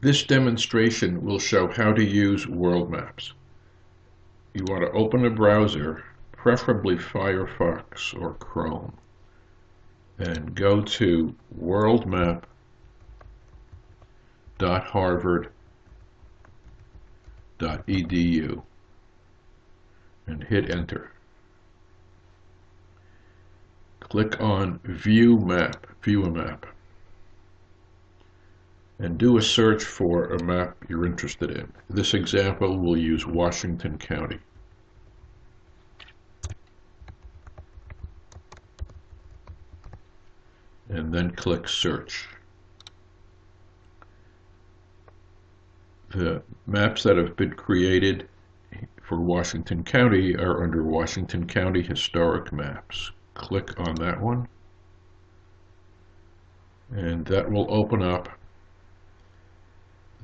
This demonstration will show how to use world maps. You want to open a browser, preferably Firefox or Chrome, and go to worldmap.harvard.edu and hit enter. Click on View a Map, and do a search for a map you're interested in. This example will use Washington County. And then click Search. The maps that have been created for Washington County are under Washington County Historic Maps. Click on that one, and that will open up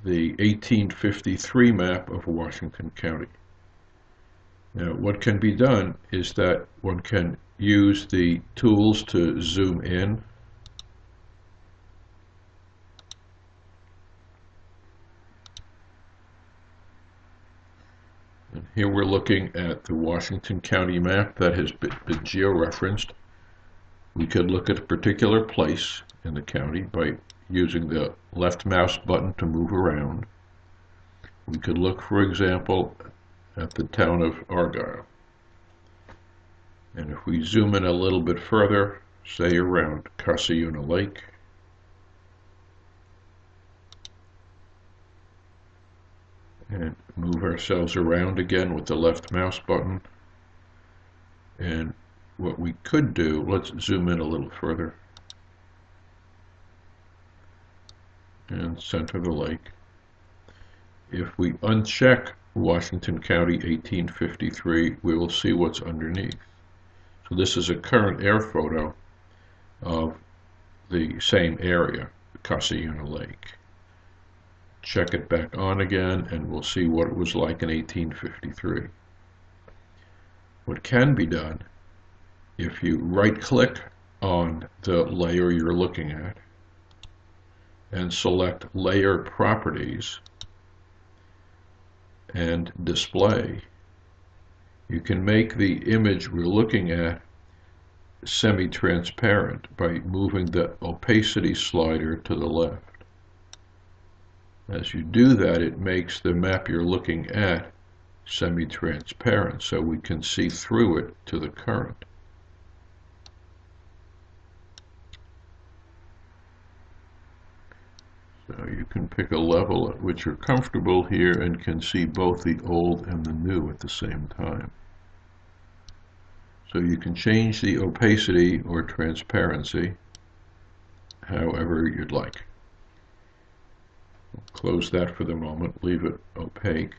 the 1853 map of Washington County. Now, what can be done is that one can use the tools to zoom in. And here we're looking at the Washington County map that has been georeferenced. We could look at a particular place in the county by using the left mouse button to move around. We could look, for example, at the town of Argyle. And if we zoom in a little bit further, say around Casiuna Lake, and move ourselves around again with the left mouse button. And what we could do, let's zoom in a little further and center the lake. If we uncheck Washington County 1853, we will see what's underneath. So this is a current air photo of the same area, Casiuna Lake. Check it back on again and we'll see what it was like in 1853. What can be done, if you right-click on the layer you're looking at and select Layer Properties and Display, you can make the image we're looking at semi-transparent by moving the opacity slider to the left. As you do that, it makes the map you're looking at semi-transparent, so we can see through it to the current. So you can pick a level at which you're comfortable here and can see both the old and the new at the same time. So you can change the opacity or transparency however you'd like. We'll close that for the moment, leave it opaque.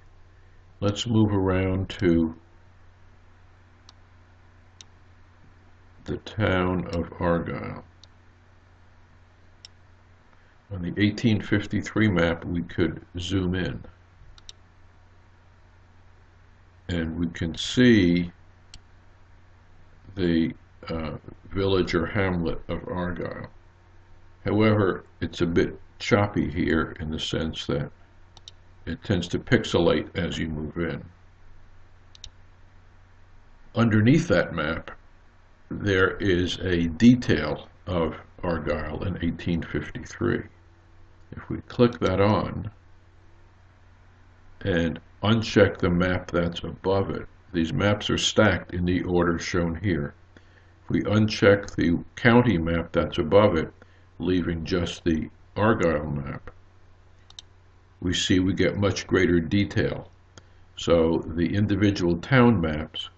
Let's move around to the town of Argyle. On the 1853 map, we could zoom in, and we can see the village or hamlet of Argyle. However, it's a bit choppy here in the sense that it tends to pixelate as you move in. Underneath that map, there is a detail of Argyle in 1853. If we click that on and uncheck the map that's above it, these maps are stacked in the order shown here. If we uncheck the county map that's above it, leaving just the Argyle map, we see we get much greater detail. So the individual town maps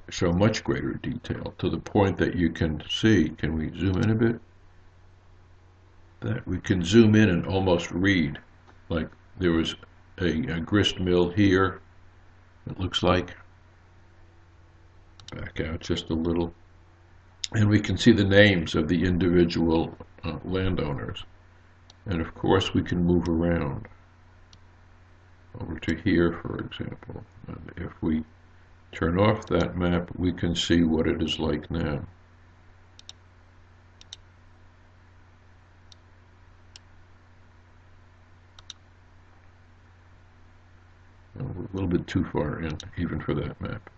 show much greater detail to the point that you can see, can we zoom in a bit? That we can zoom in and almost read, like there was a grist mill here, it looks like. Back out just a little. And we can see the names of the individual landowners. And of course we can move around over to here, for example. And if we turn off that map, we can see what it is like now. we're a little bit too far in, even for that map.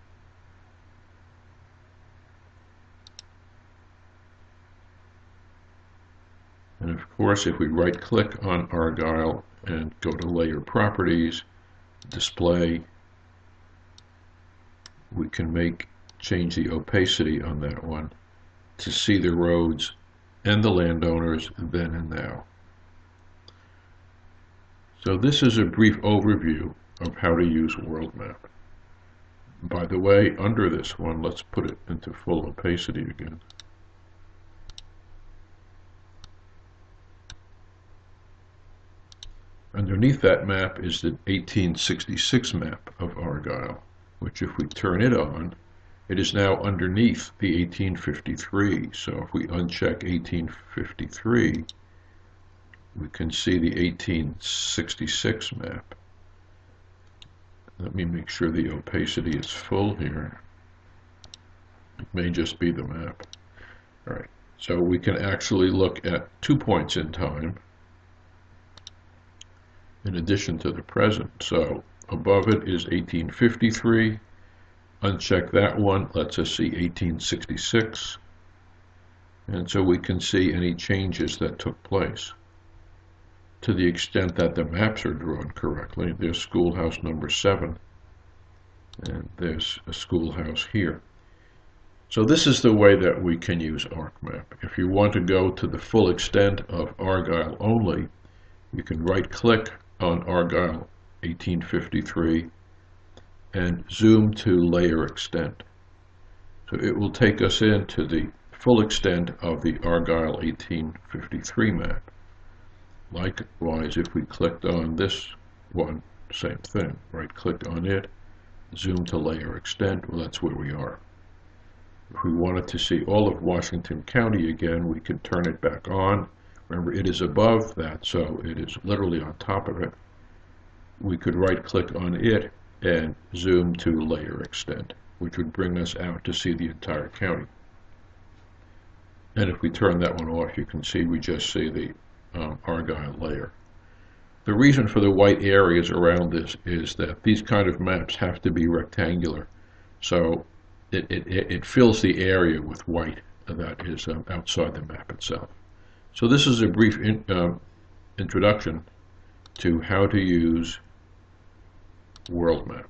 And of course, if we right-click on Argyle and go to Layer Properties, Display, we can change the opacity on that one to see the roads and the landowners then and now. So this is a brief overview of how to use Worldmap. By the way, under this one, let's put it into full opacity again. Underneath that map is the 1866 map of Argyle, which if we turn it on, it is now underneath the 1853. So if we uncheck 1853, we can see the 1866 map. Let me make sure the opacity is full here. It may just be the map. All right, so we can actually look at 2 points in time in addition to the present. So above it is 1853. Uncheck that one, lets us see 1866. And so we can see any changes that took place. To the extent that the maps are drawn correctly, there's schoolhouse number 7, and there's a schoolhouse here. So this is the way that we can use ArcMap. If you want to go to the full extent of Argyle only, you can right-click on Argyle 1853 and zoom to Layer Extent. So it will take us into the full extent of the Argyle 1853 map. Likewise, if we clicked on this one, same thing. Right-click on it, zoom to Layer Extent. Well, that's where we are. If we wanted to see all of Washington County again, we can turn it back on. Remember, it is above that, so it is literally on top of it. We could right-click on it and zoom to Layer Extent, which would bring us out to see the entire county. And if we turn that one off, you can see we just see the Argyle layer. The reason for the white areas around this is that these kind of maps have to be rectangular. So it fills the area with white that is outside the map itself. So this is a brief introduction to how to use Worldmap.